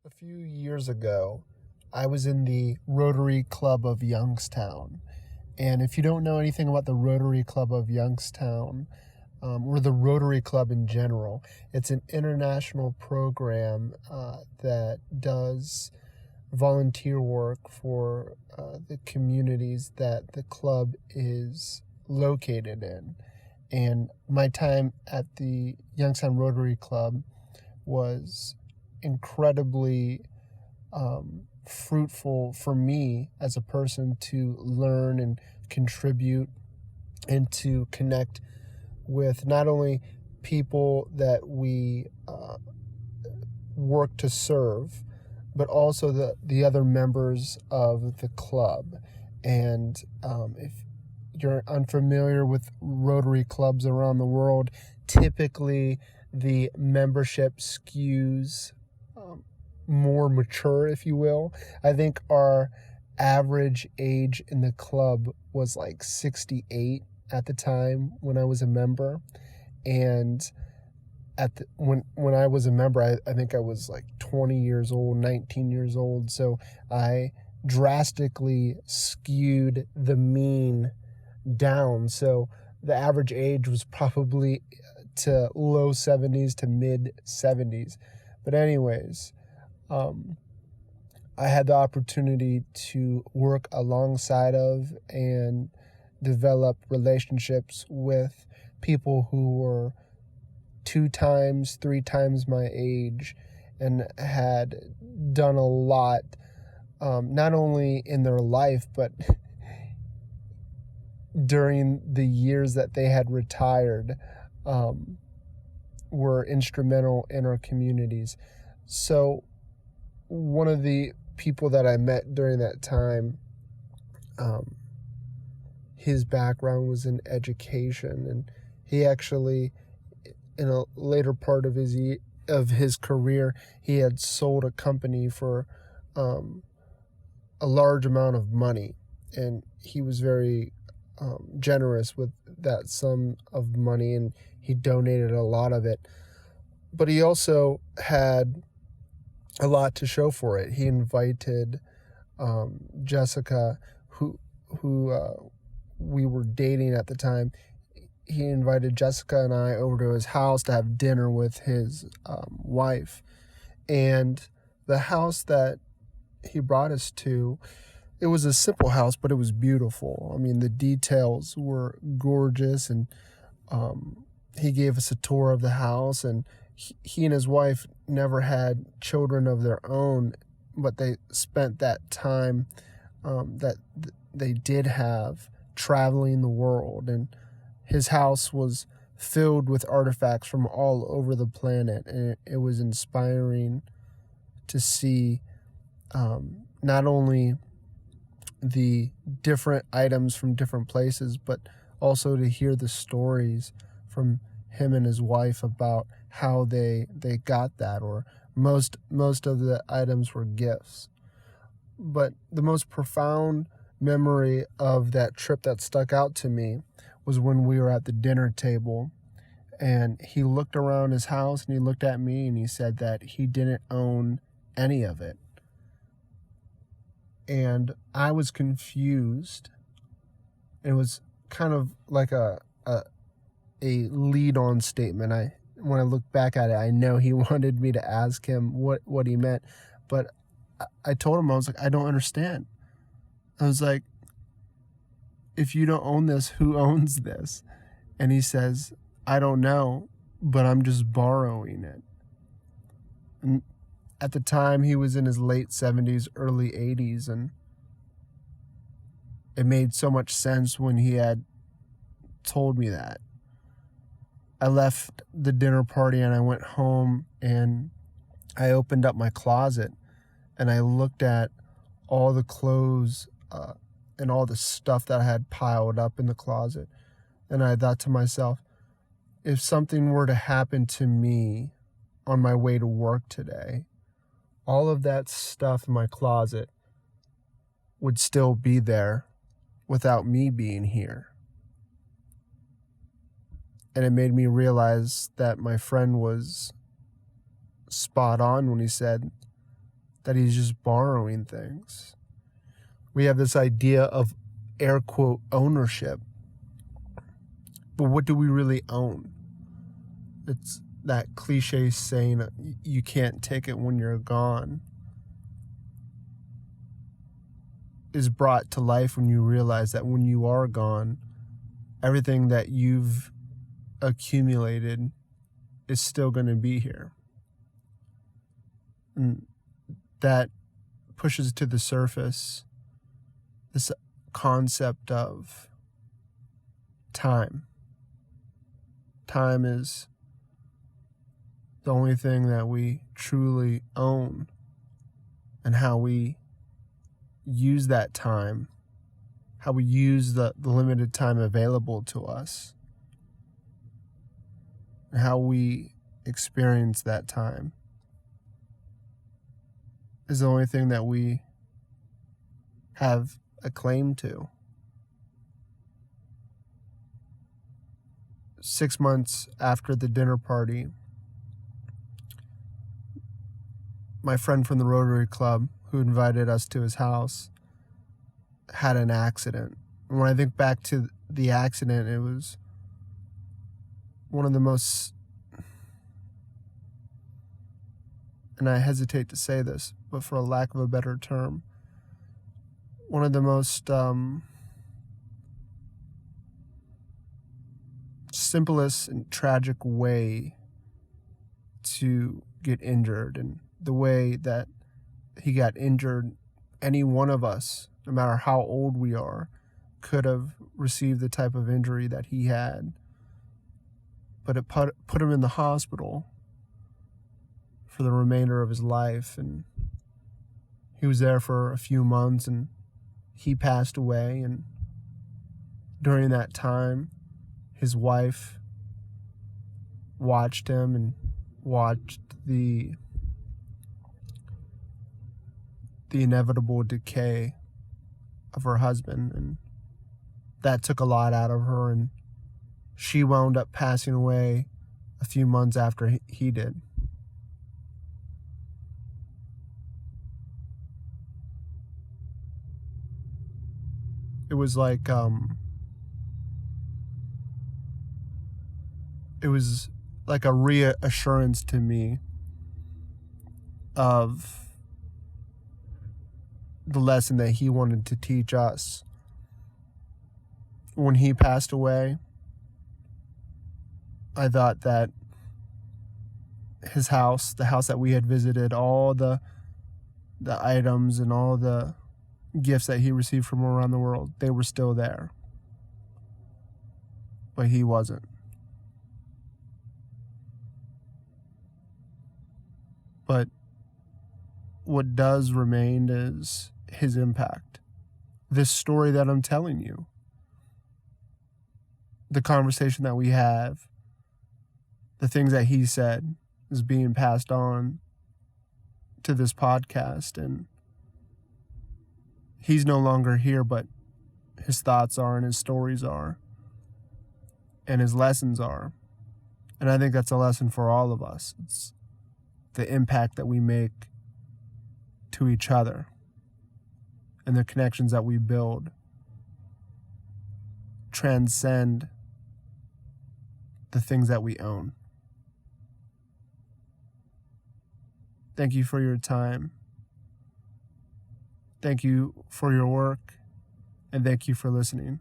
A few years ago, I was in the Rotary Club of Youngstown. And if you don't know anything about the Rotary Club of Youngstown, or the Rotary Club in general, it's an international program that does volunteer work for the communities that the club is located in. And my time at the Youngstown Rotary Club was incredibly fruitful for me as a person to learn and contribute and to connect with not only people that we work to serve, but also the other members of the club. And if you're unfamiliar with Rotary clubs around the world, typically the membership skews more mature, if you will. I think our average age in the club was like 68 at the time when I was a member. And when I was a member, I think I was like 20 years old, 19 years old. So I drastically skewed the mean down. So the average age was probably to low 70s to mid 70s. But anyways, I had the opportunity to work alongside of and develop relationships with people who were 2 times, 3 times my age and had done a lot, not only in their life, but during the years that they had retired, were instrumental in our communities. So one of the people that I met during that time, his background was in education, and he actually, in a later part of his career, he had sold a company for a large amount of money, and he was very generous with that sum of money, and he donated a lot of it. But he also had a lot to show for it. He invited Jessica, who we were dating at the time. He invited Jessica and I over to his house to have dinner with his wife. And the house that he brought us to, it was a simple house, but it was beautiful. I mean, the details were gorgeous, and he gave us a tour of the house, and he and his wife never had children of their own, but they spent that time that they did have traveling the world, and his house was filled with artifacts from all over the planet, and it was inspiring to see not only the different items from different places, but also to hear the stories from him and his wife about how they got that, or most of the items were gifts. But the most profound memory of that trip that stuck out to me was when we were at the dinner table, and he looked around his house and he looked at me and he said that he didn't own any of it. And I was confused. It was kind of like a lead-on statement. When I look back at it, I know he wanted me to ask him what he meant, but I told him, I was like, I don't understand. I was like, if you don't own this, who owns this? And he says, I don't know, but I'm just borrowing it. And at the time, he was in his late 70s, early 80s, and it made so much sense when he had told me that. I left the dinner party and I went home, and I opened up my closet and I looked at all the clothes and all the stuff that I had piled up in the closet. And I thought to myself, if something were to happen to me on my way to work today, all of that stuff in my closet would still be there without me being here. And it made me realize that my friend was spot on when he said that he's just borrowing things. We have this idea of air quote ownership. But what do we really own? It's that cliche saying, you can't take it when you're gone, is brought to life when you realize that when you are gone, everything that you've accumulated is still going to be here. And that pushes to the surface this concept of time. Time is the only thing that we truly own, and how we use that time, how we use the limited time available to us, and how we experience that time is the only thing that we have a claim to. 6 months after the dinner party, my friend from the Rotary Club, who invited us to his house, had an accident. And when I think back to the accident, it was one of the most, and I hesitate to say this, but for a lack of a better term, one of the most simplest and tragic way to get injured. And the way that he got injured, any one of us, no matter how old we are, could have received the type of injury that he had. But it put him in the hospital for the remainder of his life, and he was there for a few months, and he passed away. And during that time, his wife watched him and watched the inevitable decay of her husband, and that took a lot out of her, and she wound up passing away a few months after he did. It was like a reassurance to me of the lesson that he wanted to teach us. When he passed away, I thought that his house, the house that we had visited, all the items and all the gifts that he received from around the world, they were still there. But he wasn't. But what does remain is his impact. This story that I'm telling you, the conversation that we have, the things that he said is being passed on to this podcast, and he's no longer here, but his thoughts are, and his stories are, and his lessons are. And I think that's a lesson for all of us. It's the impact that we make to each other and the connections that we build transcend the things that we own. Thank you for your time. Thank you for your work, and thank you for listening.